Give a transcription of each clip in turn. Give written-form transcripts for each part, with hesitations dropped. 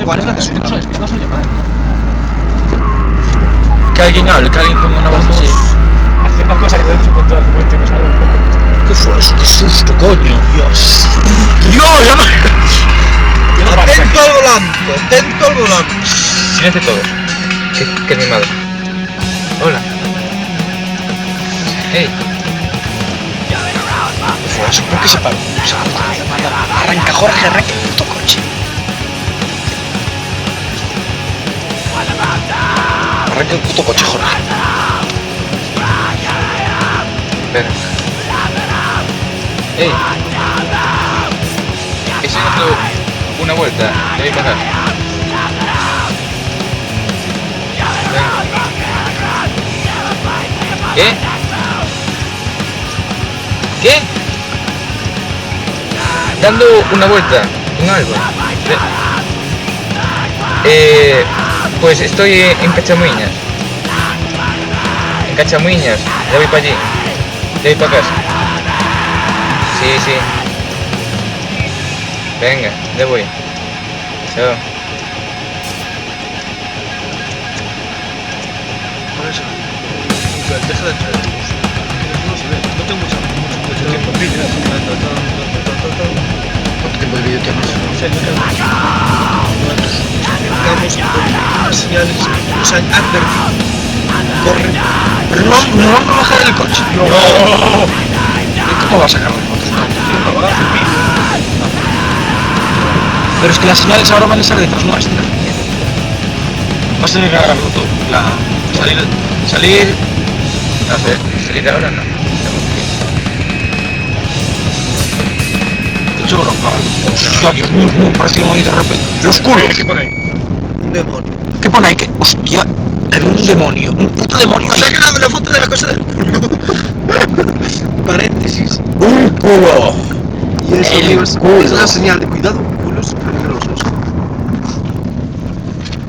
¿Cuál es la que suena? Es que no soy llamada. Que alguien hable, que alguien ponga una voz así. Haciendo cosas que tenemos que controlar, que nos sale un poco. ¿Qué fue eso? ¡Qué susto, coño! ¡Dios! ¡Dios! ¡Ya no! ¡Atento al volante! ¡Atento al volante! Silencio todos. Que es mi madre. Hola. Hey. Fue eso, ¿por qué se paró? Arranca, Jorge, arranca el puto coche. Arranca el puto coche, Jorge. Espera. Hey. Estoy dando una vuelta. Ya voy a pasar. ¿Qué? ¿Qué? Dando una vuelta con algo. Pues estoy en Cachamuiñas. En Cachamuiñas. Ya voy para allí. Ya voy para casa. Sí, sí. Venga, ya voy. Chao. Por eso. Deja de entrar. No se ve. No tengo mucho tiempo. ¿Cuánto tiempo de vídeo tienes? No sé, no tengo. Digamos, las señales nos han advertido. Corre. Pero no vamos a bajar el coche. No. ¿Cómo vas a agarrar el coche? Pero es que las señales ahora van a ser detrás nuestra. Vas a tener que agarrarlo todo. Salir. Salir ahora no. Yo no paro. Hostia, Dios mío, parece muy de repente. ¡Lo oscuro! ¿Qué pone ahí? Un demonio. ¿Qué pone ahí? Hostia, era un demonio. Un puto demonio. Sácame la foto de la cosa del culo. Paréntesis. Un culo. Y eso, amigos, es la señal de cuidado. Culos peligrosos.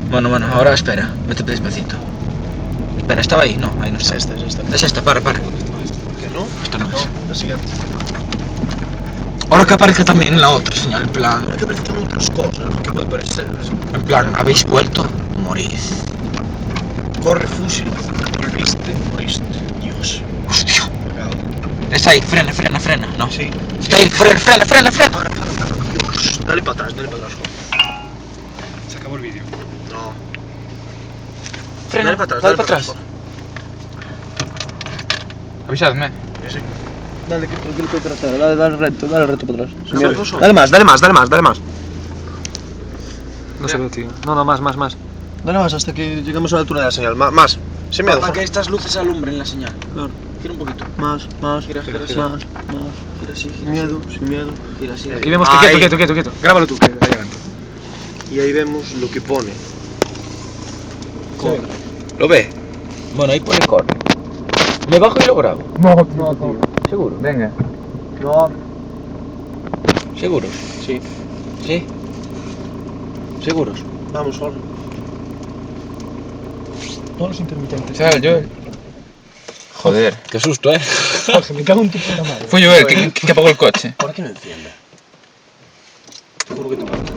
Bueno, ahora espera. Vete despacito. Espera, ¿estaba ahí? No, ahí no está. Es esta. Es esta, para. ¿Qué no? Esta no es. La siguiente. Ahora que aparezca también la otra señal, en plan... Ahora que aparecen otras cosas que puede parecer. En plan, ¿habéis vuelto? Morid. Corre, fusil. Moriste. Dios. Hostia. Está ahí, frena. No. Sí. Está ahí, frena. Para. Dios. Dale para atrás, Jorge. Se acabó el vídeo. No. Frena, Dale para atrás. Jorge. Avisadme. Sí. Dale, que lo puedo tratar. Dale recto para atrás. Sin miedo. Dale más. No se ve, tío. No, más. Dale más hasta que llegamos a la altura de la señal. Más. Sin miedo. Para que estas luces alumbren la señal. Claro. Gira un poquito. Más. Gira Más. Gira así. Sin miedo. Gira así. Aquí vemos Ahí. que quieto. Grábalo tú, que ahí adelante. Y ahí vemos lo que pone. Corre. ¿Lo ve? Bueno, ahí pone corre. Me bajo y lo grabo. No. ¿Seguro? Venga. No. ¿Seguros? Sí. ¿Sí? ¿Seguros? Vamos, Jorge. Todos los intermitentes. Chaval, Joel. Joder, qué susto, Jorge, me cago en tu puta madre. Fue Joel que apagó el coche. ¿Para qué no enciende? Te juro que te parto.